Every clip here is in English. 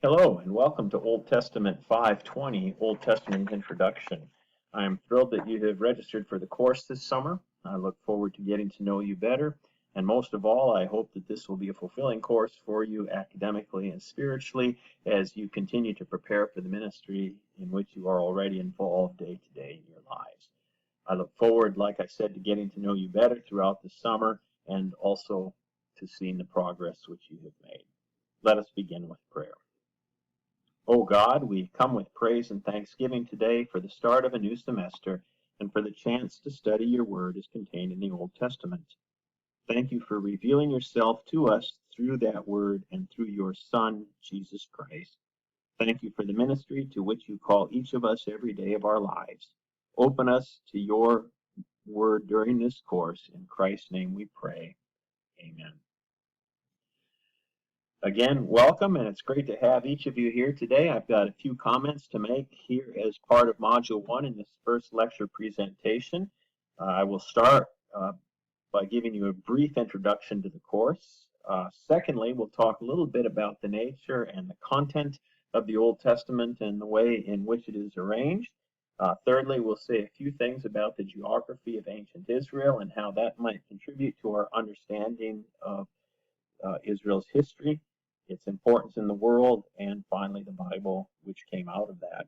Hello and welcome to Old Testament 520, Old Testament Introduction. I am thrilled that you have registered for the course this summer. I look forward to getting to know you better, and most of all, I hope that this will be a fulfilling course for you academically and spiritually as you continue to prepare for the ministry in which you are already involved day to day in your lives. I look forward, like I said, to getting to know you better throughout the summer and also to seeing the progress which you have made. Let us begin with prayer. O God, we come with praise and thanksgiving today for the start of a new semester and for the chance to study your word as contained in the Old Testament. Thank you for revealing yourself to us through that word and through your Son, Jesus Christ. Thank you for the ministry to which you call each of us every day of our lives. Open us to your word during this course. In Christ's name we pray. Amen. Again, welcome, and it's great to have each of you here today. I've got a few comments to make here as part of Module 1 in this first lecture presentation. I will start by giving you a brief introduction to the course. Secondly, we'll talk a little bit about the nature and the content of the Old Testament and the way in which it is arranged. Thirdly, we'll say a few things about the geography of ancient Israel and how that might contribute to our understanding of Israel's history, its importance in the world, and finally the Bible, which came out of that.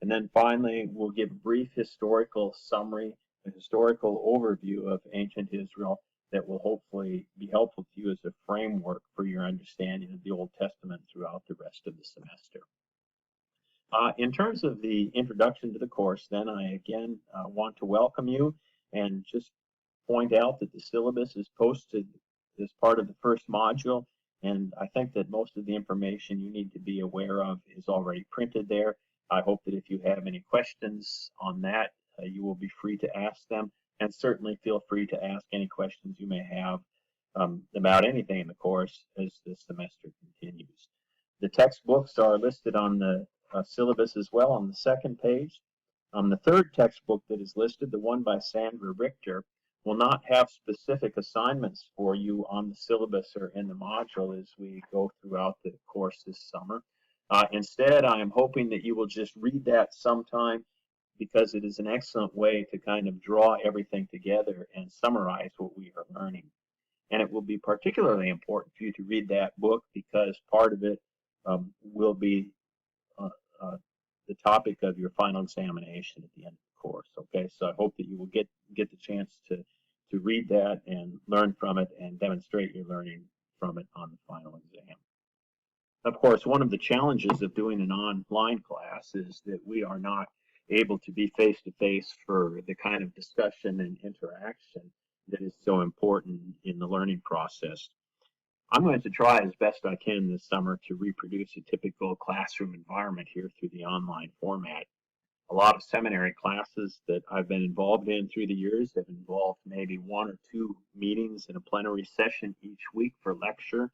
And then finally, we'll give a brief historical summary, a historical overview of ancient Israel that will hopefully be helpful to you as a framework for your understanding of the Old Testament throughout the rest of the semester. In terms of the introduction to the course, then I again want to welcome you and just point out that the syllabus is posted as part of the first module, and I think that most of the information you need to be aware of is already printed there. I hope that if you have any questions on that, you will be free to ask them, and certainly feel free to ask any questions you may have about anything in the course as the semester continues. The textbooks are listed on the syllabus as well on the second page. The third textbook that is listed, the one by Sandra Richter, will not have specific assignments for you on the syllabus or in the module as we go throughout the course this summer. Instead, I am hoping that you will just read that sometime because it is an excellent way to kind of draw everything together and summarize what we are learning. And it will be particularly important for you to read that book because part of it will be the topic of your final examination at the end of the course. Okay, so I hope that you will get the chance to read that and learn from it and demonstrate your learning from it on the final exam. Of course, one of the challenges of doing an online class is that we are not able to be face to face for the kind of discussion and interaction that is so important in the learning process. I'm going to try as best I can this summer to reproduce a typical classroom environment here through the online format. A lot of seminary classes that I've been involved in through the years have involved maybe one or two meetings in a plenary session each week for lecture,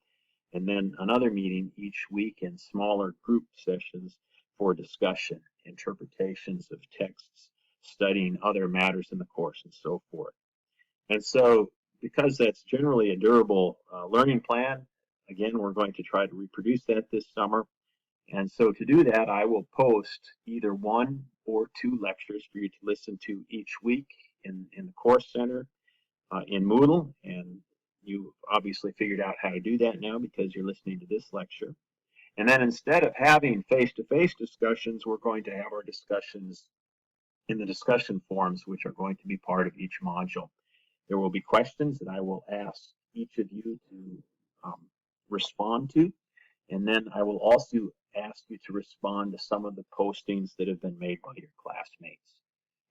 and then another meeting each week in smaller group sessions for discussion, interpretations of texts, studying other matters in the course, and so forth. And so because that's generally a durable learning plan, again, we're going to try to reproduce that this summer. And so to do that, I will post either one or two lectures for you to listen to each week in the Course Center in Moodle. And you obviously figured out how to do that now because you're listening to this lecture. And then instead of having face-to-face discussions, we're going to have our discussions in the discussion forums, which are going to be part of each module. There will be questions that I will ask each of you to respond to, and then I will also ask you to respond to some of the postings that have been made by your classmates.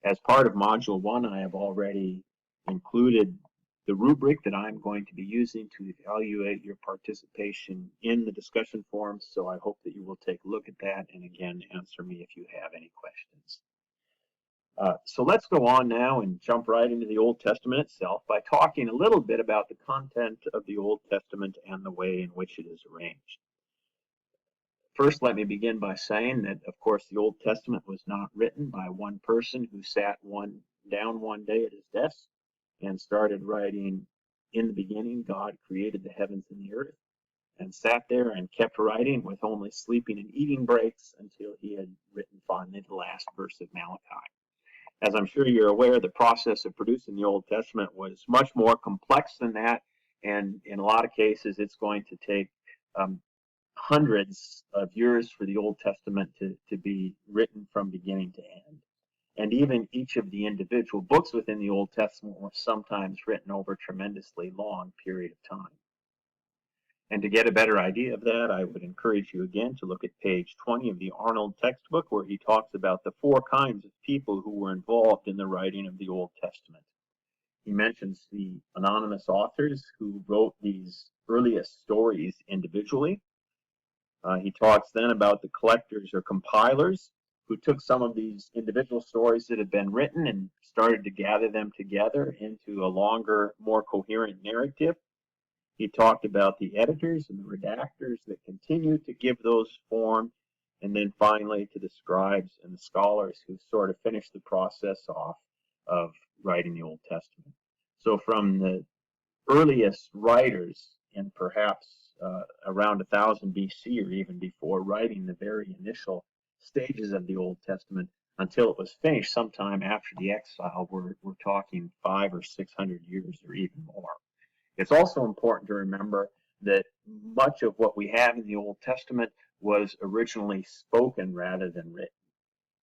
As part of Module 1, I have already included the rubric that I'm going to be using to evaluate your participation in the discussion forums, so I hope that you will take a look at that and again answer me if you have any questions. So let's go on now and jump right into the Old Testament itself by talking a little bit about the content of the Old Testament and the way in which it is arranged. First, let me begin by saying that, of course, the Old Testament was not written by one person who sat down one day at his desk and started writing, "In the beginning, God created the heavens and the earth." and sat there and kept writing with only sleeping and eating breaks until he had written finally the last verse of Malachi. As I'm sure you're aware, the process of producing the Old Testament was much more complex than that, and in a lot of cases, it's going to take hundreds of years for the Old Testament to be written from beginning to end. And even each of the individual books within the Old Testament were sometimes written over a tremendously long period of time. And to get a better idea of that, I would encourage you again to look at page 20 of the Arnold textbook, where he talks about the 4 kinds of people who were involved in the writing of the Old Testament. He mentions the anonymous authors who wrote these earliest stories individually. He talks then about the collectors or compilers who took some of these individual stories that had been written and started to gather them together into a longer, more coherent narrative. He talked about the editors and the redactors that continue to give those form, and then finally to the scribes and the scholars who sort of finished the process off of writing the Old Testament. So from the earliest writers, and perhaps around 1000 BC or even before, writing the very initial stages of the Old Testament until it was finished sometime after the exile, we're talking 500 or 600 years or even more. It's also important to remember that much of what we have in the Old Testament was originally spoken rather than written.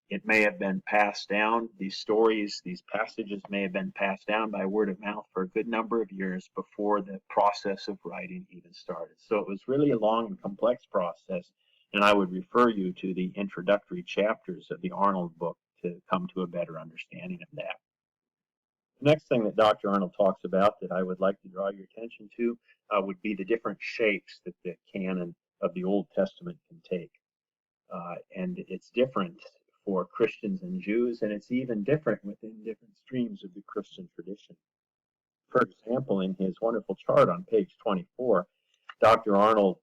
It may have been passed down, these stories, these passages may have been passed down by word of mouth for a good number of years before the process of writing even started. So it was really a long and complex process, and I would refer you to the introductory chapters of the Arnold book to come to a better understanding of that. The next thing that Dr. Arnold talks about that I would like to draw your attention to would be the different shapes that the canon of the Old Testament can take. And it's different for Christians and Jews, and it's even different within different streams of the Christian tradition. For example, in his wonderful chart on page 24, Dr. Arnold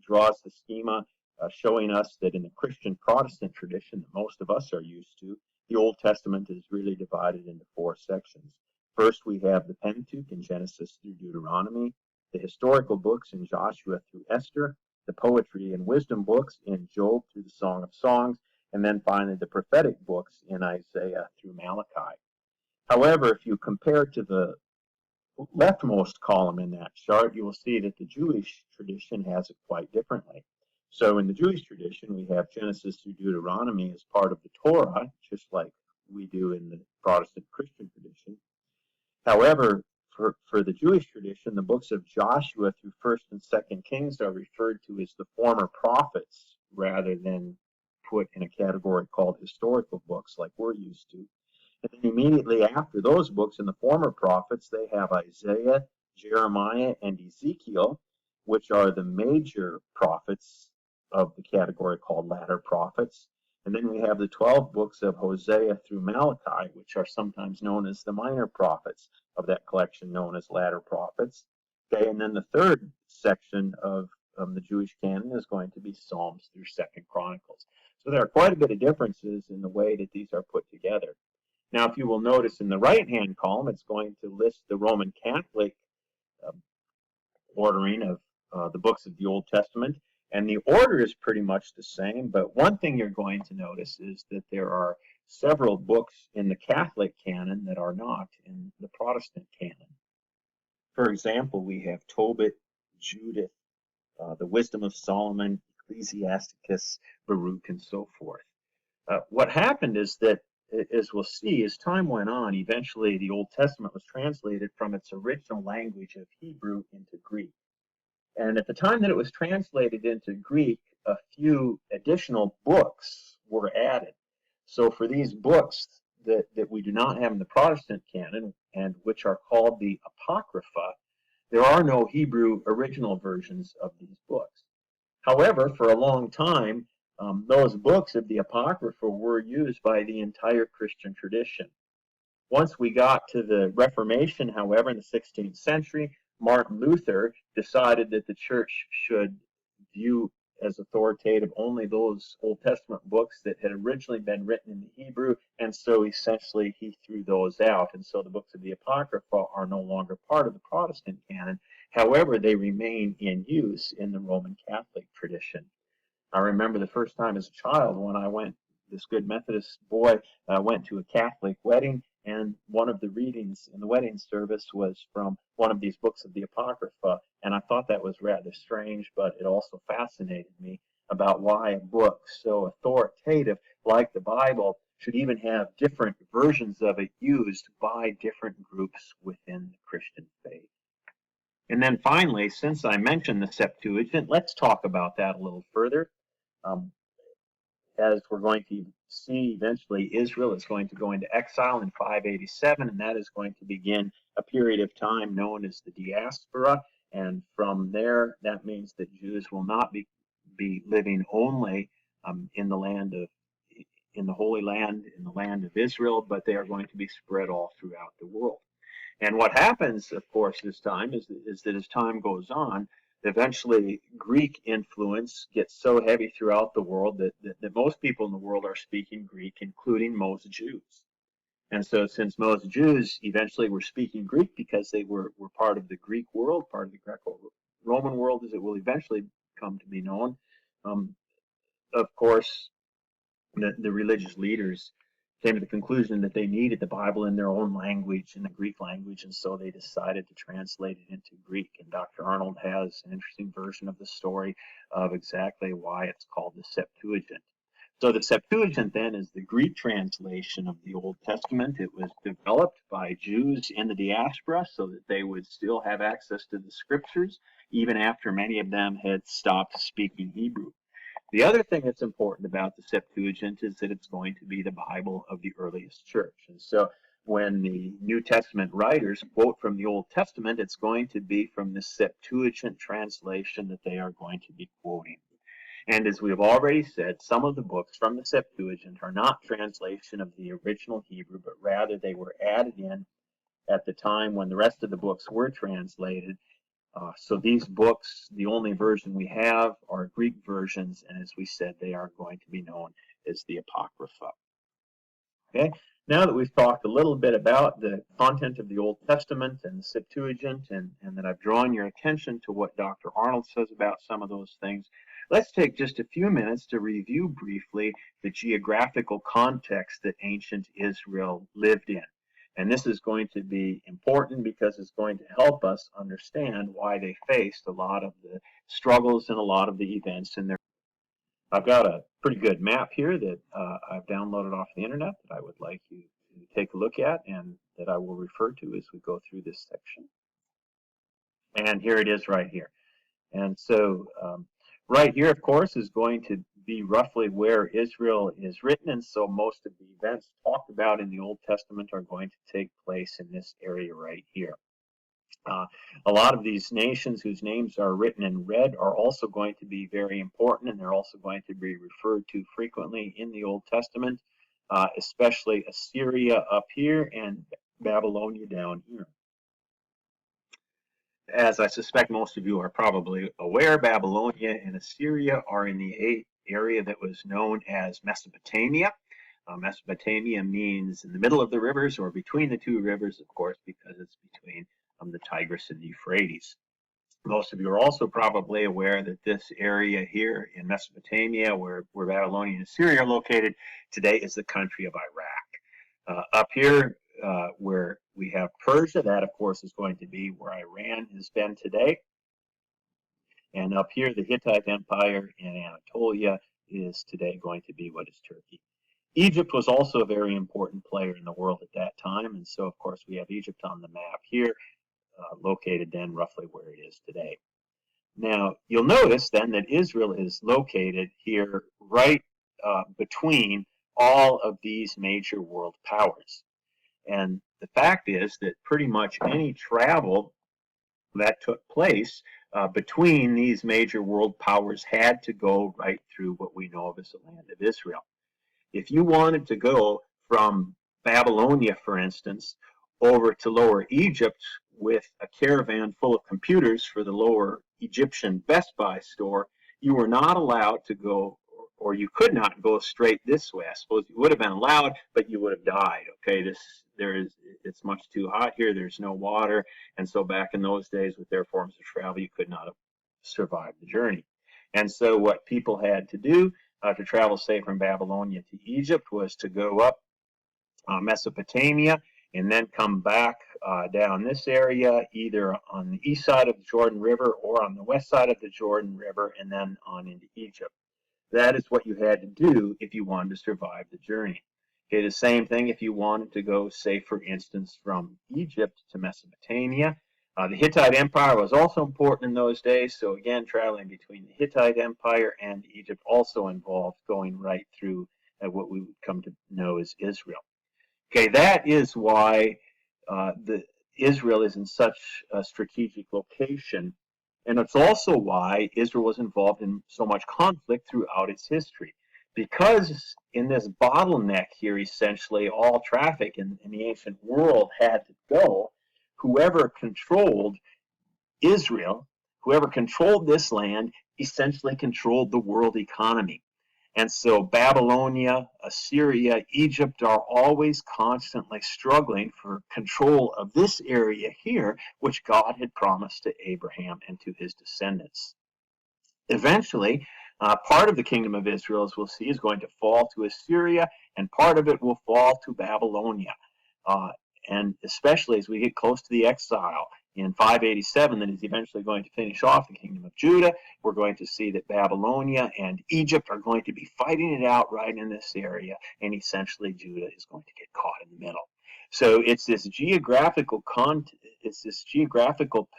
draws the schema showing us that in the Christian Protestant tradition that most of us are used to, the Old Testament is really divided into 4 sections. First, we have the Pentateuch in Genesis through Deuteronomy, the historical books in Joshua through Esther, the poetry and wisdom books in Job through the Song of Songs, and then finally the prophetic books in Isaiah through Malachi. However, if you compare to the leftmost column in that chart, you will see that the Jewish tradition has it quite differently. So in the Jewish tradition, we have Genesis through Deuteronomy as part of the Torah, just like we do in the Protestant Christian tradition. However, for the Jewish tradition, the books of Joshua through 1st and 2nd Kings are referred to as the former prophets rather than put in a category called historical books like we're used to. And then immediately after those books in the former prophets, they have Isaiah, Jeremiah, and Ezekiel, which are the major prophets of the category called latter prophets. And then we have the 12 books of Hosea through Malachi, which are sometimes known as the minor prophets of that collection known as latter prophets. Okay, and then the third section of the Jewish canon is going to be Psalms through 2nd Chronicles. So there are quite a bit of differences in the way that these are put together. Now, if you will notice in the right-hand column, it's going to list the Roman Catholic ordering of the books of the Old Testament, and the order is pretty much the same, but one thing you're going to notice is that there are several books in the Catholic canon that are not in the Protestant canon. For example, we have Tobit, Judith, the Wisdom of Solomon, Ecclesiasticus, Baruch, and so forth. What happened is that, as we'll see, as time went on, eventually the Old Testament was translated from its original language of Hebrew into Greek. And at the time that it was translated into Greek, a few additional books were added. So for these books that we do not have in the Protestant canon, and which are called the Apocrypha, there are no Hebrew original versions of these books. However, for a long time, those books of the Apocrypha were used by the entire Christian tradition. Once we got to the Reformation, however, in the 16th century, Martin Luther decided that the church should view as authoritative only those Old Testament books that had originally been written in the Hebrew, and so essentially he threw those out. And so the books of the Apocrypha are no longer part of the Protestant canon, However, they remain in use in the Roman Catholic tradition. I remember the first time as a child when I went, this good Methodist boy went to a Catholic wedding, and one of the readings in the wedding service was from one of these books of the Apocrypha, and I thought that was rather strange, but it also fascinated me about why a book so authoritative like the Bible should even have different versions of it used by different groups within the Christian faith. And then finally, since I mentioned the Septuagint, let's talk about that a little further. Um, as we're going to see eventually, Israel is going to go into exile in 587, and that is going to begin a period of time known as the diaspora. And from there, that means that Jews will not be living only in the land of in the Holy Land, in the land of Israel, but they are going to be spread all throughout the world. And what happens, of course, this time is that as time goes on, eventually Greek influence gets so heavy throughout the world that most people in the world are speaking Greek, including most Jews. And so since most Jews eventually were speaking Greek because they were part of the Greek world, part of the Greco-Roman world as it will eventually come to be known, of course, the religious leaders came to the conclusion that they needed the Bible in their own language, in the Greek language, and so they decided to translate it into Greek. And Dr. Arnold has an interesting version of the story of exactly why it's called the Septuagint. So the Septuagint then is the Greek translation of the Old Testament. It was developed by Jews in the diaspora so that they would still have access to the scriptures, even after many of them had stopped speaking Hebrew. The other thing that's important about the Septuagint is that it's going to be the Bible of the earliest church. And so when the New Testament writers quote from the Old Testament, it's going to be from the Septuagint translation that they are going to be quoting. And as we have already said, some of the books from the Septuagint are not translation of the original Hebrew, but rather they were added in at the time when the rest of the books were translated. So these books, the only version we have are Greek versions, and as we said, they are going to be known as the Apocrypha. Okay, now that we've talked a little bit about the content of the Old Testament and the Septuagint, and that I've drawn your attention to what Dr. Arnold says about some of those things, let's take just a few minutes to review briefly the geographical context that ancient Israel lived in. And this is going to be important because it's going to help us understand why they faced a lot of the struggles and a lot of the events in their. I've got a pretty good map here that I've downloaded off the internet that I would like you to take a look at and that I will refer to as we go through this section. And here it is right here. And so right here, of course, is going to be roughly where Israel is written, and so most of the events talked about in the Old Testament are going to take place in this area right here. A lot of these nations whose names are written in red are also going to be very important, and they're also going to be referred to frequently in the Old Testament, especially Assyria up here and Babylonia down here. As I suspect most of you are probably aware, Babylonia and Assyria are in the area that was known as Mesopotamia. Mesopotamia means in the middle of the rivers or between the two rivers, of course, because it's between the Tigris and the Euphrates. Most of you are also probably aware that this area here in Mesopotamia, where Babylonia and Assyria are located today, is the country of Iraq. Up here, where we have Persia, that of course is going to be where Iran has been today. And up here, the Hittite Empire in Anatolia is today going to be what is Turkey. Egypt was also a very important player in the world at that time, and so of course we have Egypt on the map here, located then roughly where it is today. Now, you'll notice then that Israel is located here right between all of these major world powers. And the fact is that pretty much any travel that took place between these major world powers had to go right through what we know of as the land of Israel. If you wanted to go from Babylonia, for instance, over to Lower Egypt with a caravan full of computers for the Lower Egyptian Best Buy store, you were not allowed to go or you could not go straight this way. I suppose you would have been allowed, but you would have died. Okay, it's much too hot here. There's no water, and so back in those days, with their forms of travel, you could not have survived the journey. And so, what people had to do to travel, say, from Babylonia to Egypt, was to go up Mesopotamia and then come back down this area, either on the east side of the Jordan River or on the west side of the Jordan River, and then on into Egypt. That is what you had to do if you wanted to survive the journey. Okay, the same thing if you wanted to go, say, for instance, from Egypt to Mesopotamia. The Hittite Empire was also important in those days, so again, traveling between the Hittite Empire and Egypt also involved going right through what we would come to know as Israel. Okay, that is why Israel is in such a strategic location. And it's also why Israel was involved in so much conflict throughout its history. Because in this bottleneck here, essentially, all traffic in the ancient world had to go, whoever controlled Israel, whoever controlled this land, essentially controlled the world economy. And so Babylonia, Assyria, Egypt are always constantly struggling for control of this area here, which God had promised to Abraham and to his descendants. Eventually, part of the kingdom of Israel, as we'll see, is going to fall to Assyria, and part of it will fall to Babylonia. And especially as we get close to the exile in 587, that is eventually going to finish off the kingdom of Judah, we're going to see that Babylonia and Egypt are going to be fighting it out right in this area, and essentially Judah is going to get caught in the middle. So it's this geographical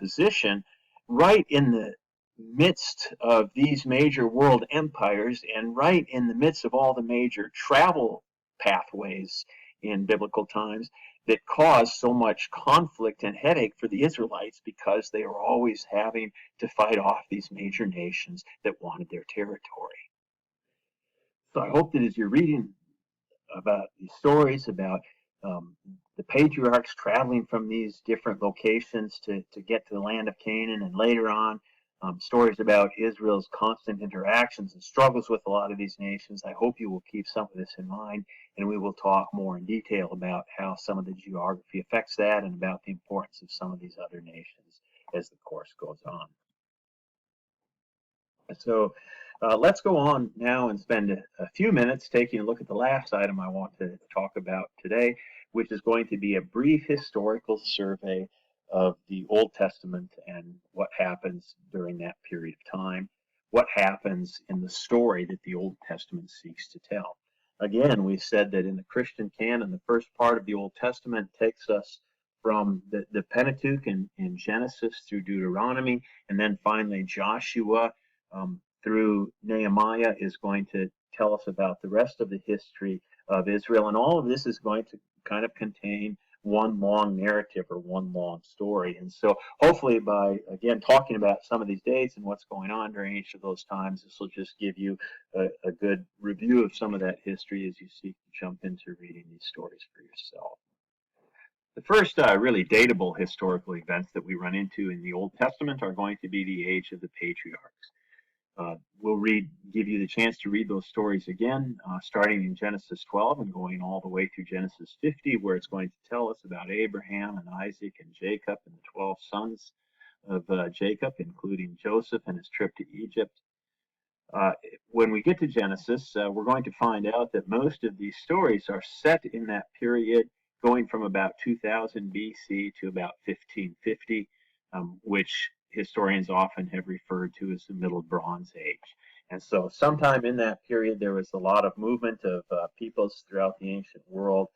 position right in the midst of these major world empires, and right in the midst of all the major travel pathways in biblical times, that caused so much conflict and headache for the Israelites, because they were always having to fight off these major nations that wanted their territory. So I hope that as you're reading about these stories about the patriarchs traveling from these different locations to get to the land of Canaan, and later on stories about Israel's constant interactions and struggles with a lot of these nations, I hope you will keep some of this in mind, and we will talk more in detail about how some of the geography affects that, and about the importance of some of these other nations as the course goes on. So let's go on now and spend a few minutes taking a look at the last item I want to talk about today, which is going to be a brief historical survey of the Old Testament and what happens during that period of time, what happens in the story that the Old Testament seeks to tell. Again, we said that in the Christian canon, the first part of the Old Testament takes us from the Pentateuch in Genesis through Deuteronomy, and then finally Joshua through Nehemiah is going to tell us about the rest of the history of Israel. And all of this is going to kind of contain one long narrative or one long story. And so hopefully by, again, talking about some of these dates and what's going on during each of those times, this will just give you a good review of some of that history as you seek to jump into reading these stories for yourself. The first really datable historical events that we run into in the Old Testament are going to be the age of the patriarchs. We'll give you the chance to read those stories again, starting in Genesis 12 and going all the way through Genesis 50, where it's going to tell us about Abraham and Isaac and Jacob and the 12 sons of Jacob, including Joseph and his trip to Egypt. When we get to Genesis, we're going to find out that most of these stories are set in that period, going from about 2000 BC to about 1550, which historians often have referred to as the Middle Bronze Age. And so sometime in that period, there was a lot of movement of peoples throughout the ancient world,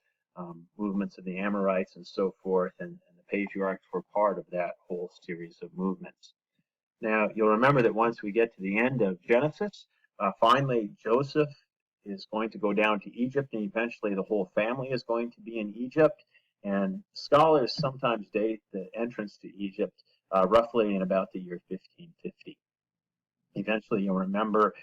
movements of the Amorites and so forth, and the patriarchs were part of that whole series of movements. Now, you'll remember that once we get to the end of Genesis, finally Joseph is going to go down to Egypt, and eventually the whole family is going to be in Egypt. And scholars sometimes date the entrance to Egypt roughly in about the year 1550. Eventually, you'll remember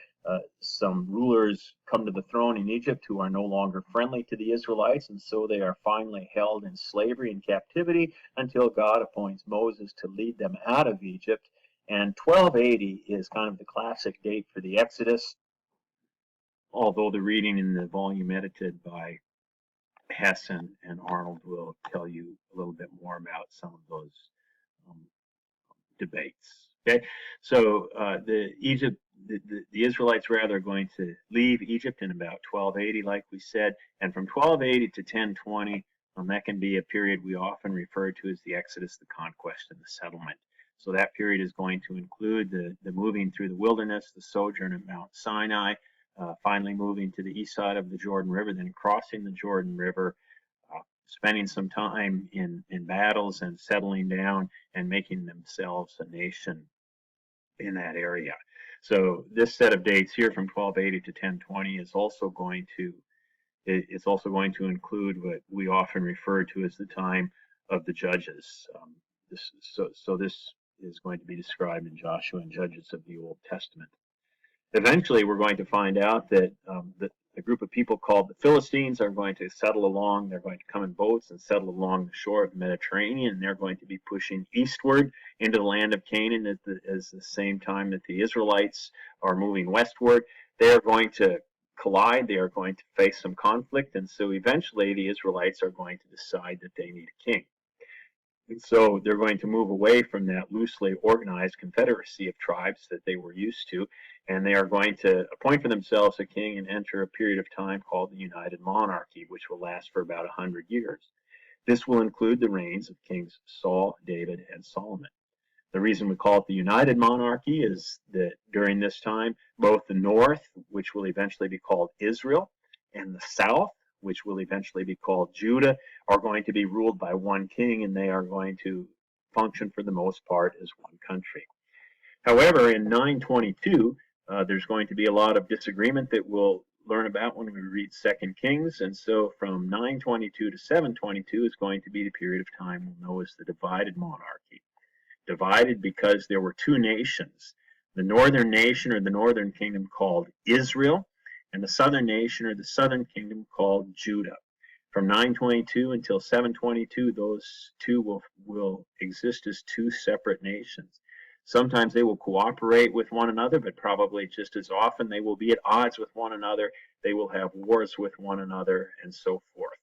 some rulers come to the throne in Egypt who are no longer friendly to the Israelites, and so they are finally held in slavery and captivity until God appoints Moses to lead them out of Egypt. And 1280 is kind of the classic date for the Exodus. although the reading in the volume edited by Hess and Arnold will tell you a little bit more about some of those um, debates. Okay, so the Israelites rather are going to leave Egypt in about 1280, like we said, and from 1280 to 1020, that can be a period we often refer to as the Exodus, the conquest, and the settlement. So that period is going to include the moving through the wilderness, the sojourn at Mount Sinai, finally moving to the east side of the Jordan River, then crossing the Jordan River, spending some time in battles and settling down and making themselves a nation in that area. So this set of dates here from 1280 to 1020 is also going to include what we often refer to as the time of the judges. So this is going to be described in Joshua and Judges of the Old Testament. Eventually, we're going to find out that a group of people called the Philistines are going to settle along. They're going to come in boats and settle along the shore of the Mediterranean. They're going to be pushing eastward into the land of Canaan at the same time that the Israelites are moving westward. They are going to collide. They are going to face some conflict. And so eventually the Israelites are going to decide that they need a king. And so they're going to move away from that loosely organized confederacy of tribes that they were used to, and they are going to appoint for themselves a king and enter a period of time called the United Monarchy, which will last for about 100 years. This will include the reigns of Kings Saul, David, and Solomon. The reason we call it the United Monarchy is that during this time, both the north, which will eventually be called Israel, and the south, which will eventually be called Judah, are going to be ruled by one king, and they are going to function for the most part as one country. However, in 922, there's going to be a lot of disagreement that we'll learn about when we read 2 Kings, and so from 922 to 722 is going to be the period of time we'll know as the divided monarchy. Divided because there were two nations, the northern nation or the northern kingdom called Israel, and the southern nation or the southern kingdom called Judah. From 922 until 722, those two will exist as two separate nations. Sometimes they will cooperate with one another, but probably just as often they will be at odds with one another. They will have wars with one another, and so forth.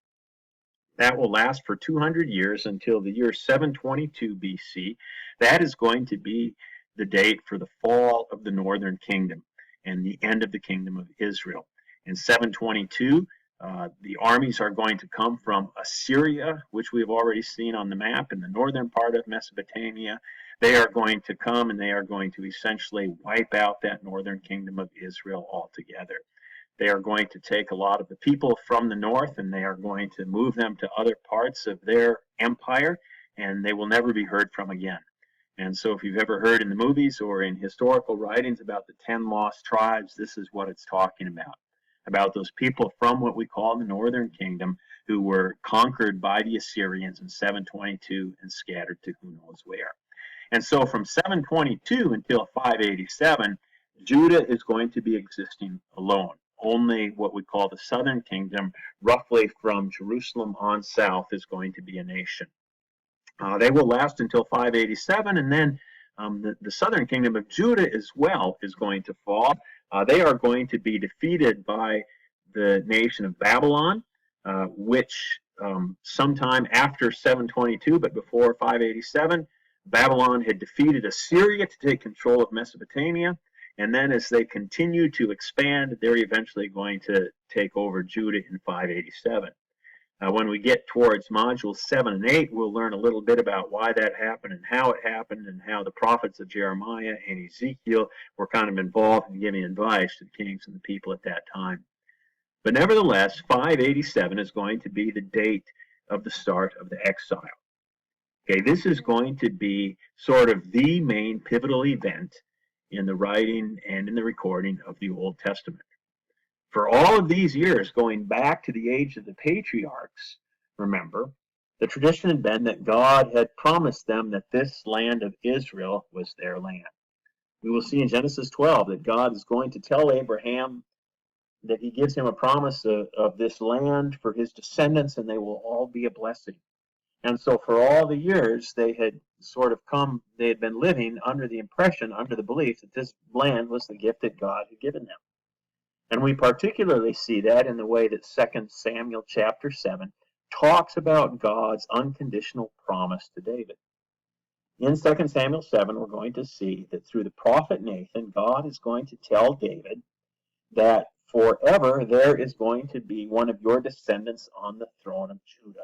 That will last for 200 years until the year 722 BC. That is going to be the date for the fall of the northern kingdom and the end of the kingdom of Israel. In 722, the armies are going to come from Assyria, which we've already seen on the map in the northern part of Mesopotamia. They are going to come and they are going to essentially wipe out that northern kingdom of Israel altogether. They are going to take a lot of the people from the north and they are going to move them to other parts of their empire, and they will never be heard from again. And so if you've ever heard in the movies or in historical writings about the 10 lost tribes, this is what it's talking about those people from what we call the northern kingdom who were conquered by the Assyrians in 722 and scattered to who knows where. And so from 722 until 587, Judah is going to be existing alone. Only what we call the southern kingdom, roughly from Jerusalem on south, is going to be a nation. They will last until 587, and then the southern kingdom of Judah as well is going to fall. They are going to be defeated by the nation of Babylon, which sometime after 722, but before 587, Babylon had defeated Assyria to take control of Mesopotamia. And then as they continue to expand, they're eventually going to take over Judah in 587. When we get towards modules 7 and 8, we'll learn a little bit about why that happened and how it happened and how the prophets of Jeremiah and Ezekiel were kind of involved in giving advice to the kings and the people at that time. But nevertheless, 587 is going to be the date of the start of the exile. Okay, this is going to be sort of the main pivotal event in the writing and in the recording of the Old Testament. For all of these years, going back to the age of the patriarchs, remember, the tradition had been that God had promised them that this land of Israel was their land. We will see in Genesis 12 that God is going to tell Abraham that he gives him a promise of this land for his descendants, and they will all be a blessing. And so for all the years, they had been living under the impression, under the belief that this land was the gift that God had given them. And we particularly see that in the way that 2 Samuel chapter 7 talks about God's unconditional promise to David. In 2 Samuel 7, we're going to see that through the prophet Nathan, God is going to tell David that forever there is going to be one of your descendants on the throne of Judah.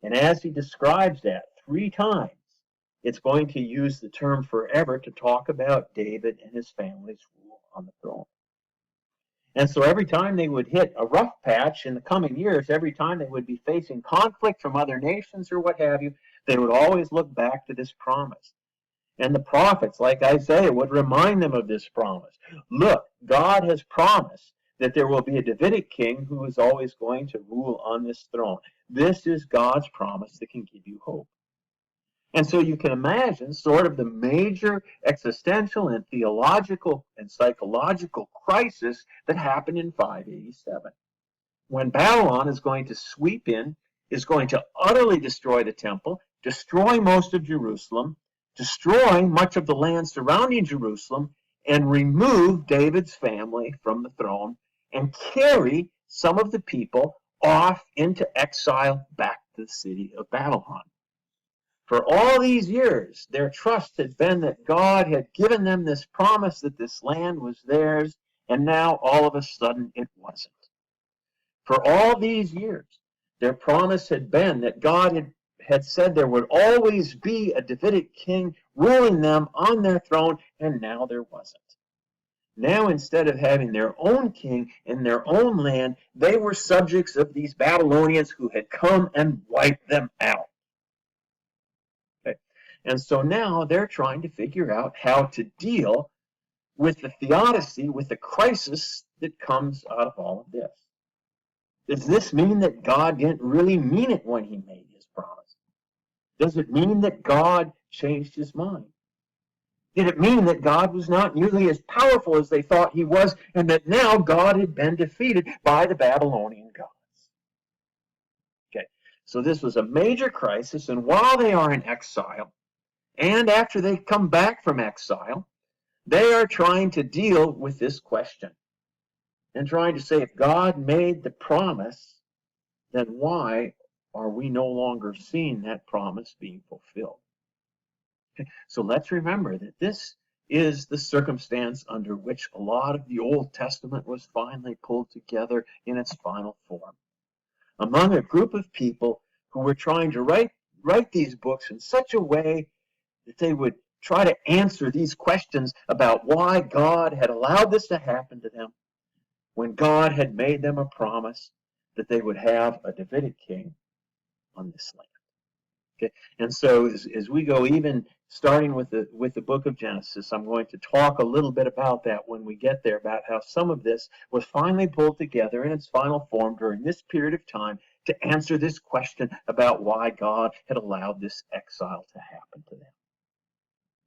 And as he describes that 3 times, it's going to use the term forever to talk about David and his family's rule on the throne. And so every time they would hit a rough patch in the coming years, every time they would be facing conflict from other nations or what have you, they would always look back to this promise. And the prophets, like Isaiah, would remind them of this promise. Look, God has promised that there will be a Davidic king who is always going to rule on this throne. This is God's promise that can give you hope. And so you can imagine sort of the major existential and theological and psychological crisis that happened in 587. When Babylon is going to sweep in, is going to utterly destroy the temple, destroy most of Jerusalem, destroy much of the land surrounding Jerusalem, and remove David's family from the throne and carry some of the people off into exile back to the city of Babylon. For all these years, their trust had been that God had given them this promise that this land was theirs, and now all of a sudden it wasn't. For all these years, their promise had been that God had said there would always be a Davidic king ruling them on their throne, and now there wasn't. Now, instead of having their own king in their own land, they were subjects of these Babylonians who had come and wiped them out. And so now they're trying to figure out how to deal with the theodicy, with the crisis that comes out of all of this. Does this mean that God didn't really mean it when he made his promise? Does it mean that God changed his mind? Did it mean that God was not nearly as powerful as they thought he was, and that now God had been defeated by the Babylonian gods? Okay, so this was a major crisis, and while they are in exile, and after they come back from exile, they are trying to deal with this question and trying to say, if God made the promise, then why are we no longer seeing that promise being fulfilled? Okay, so let's remember that this is the circumstance under which a lot of the Old Testament was finally pulled together in its final form. Among a group of people who were trying to write these books in such a way that they would try to answer these questions about why God had allowed this to happen to them when God had made them a promise that they would have a Davidic king on this land. Okay, and so as we go, even starting with the book of Genesis, I'm going to talk a little bit about that when we get there, about how some of this was finally pulled together in its final form during this period of time to answer this question about why God had allowed this exile to happen to them.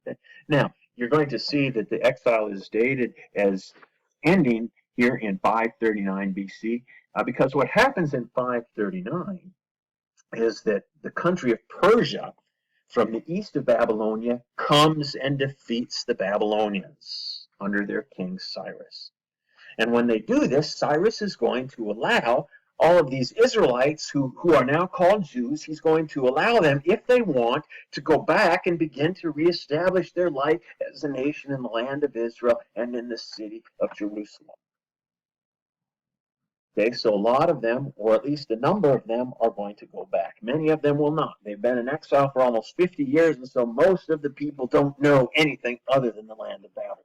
Okay. Now, you're going to see that the exile is dated as ending here in 539 BC, because what happens in 539 is that the country of Persia from the east of Babylonia comes and defeats the Babylonians under their king Cyrus. And when they do this, Cyrus is going to allow all of these Israelites who are now called Jews, he's going to allow them, if they want, to go back and begin to reestablish their life as a nation in the land of Israel and in the city of Jerusalem. Okay, so a lot of them, or at least a number of them, are going to go back. Many of them will not. They've been in exile for almost 50 years, and so most of the people don't know anything other than the land of Babylon.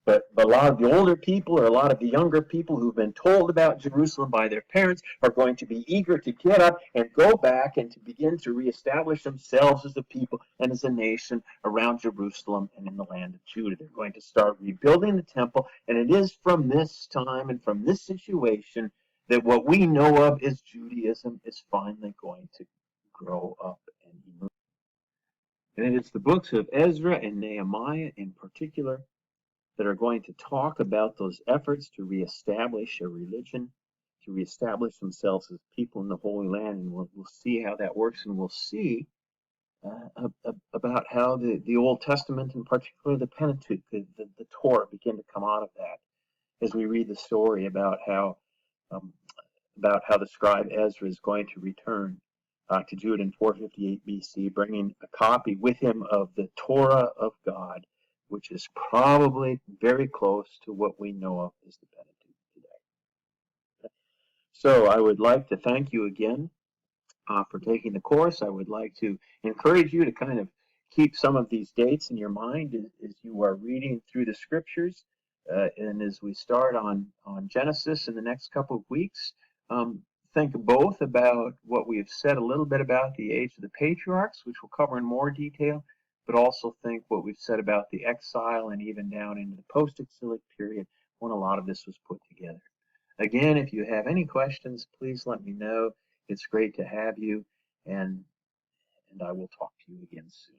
But a lot of the older people, or a lot of the younger people who've been told about Jerusalem by their parents, are going to be eager to get up and go back and to begin to reestablish themselves as a people and as a nation around Jerusalem and in the land of Judah. They're going to start rebuilding the temple, and it is from this time and from this situation that what we know of as Judaism is finally going to grow up and emerge. And it is the books of Ezra and Nehemiah in particular that are going to talk about those efforts to reestablish a religion, to reestablish themselves as people in the Holy Land, and we'll see how that works, and we'll see about how the Old Testament, in particular the Pentateuch, the Torah, begin to come out of that as we read the story about how the scribe Ezra is going to return to Judah in 458 BC, bringing a copy with him of the Torah of God, which is probably very close to what we know of as the Pentateuch today. So I would like to thank you again for taking the course. I would like to encourage you to kind of keep some of these dates in your mind as you are reading through the scriptures. And as we start on Genesis in the next couple of weeks, think both about what we have said a little bit about the age of the patriarchs, which we'll cover in more detail, but also think what we've said about the exile and even down into the post-exilic period when a lot of this was put together. Again, if you have any questions, please let me know. It's great to have you, and I will talk to you again soon.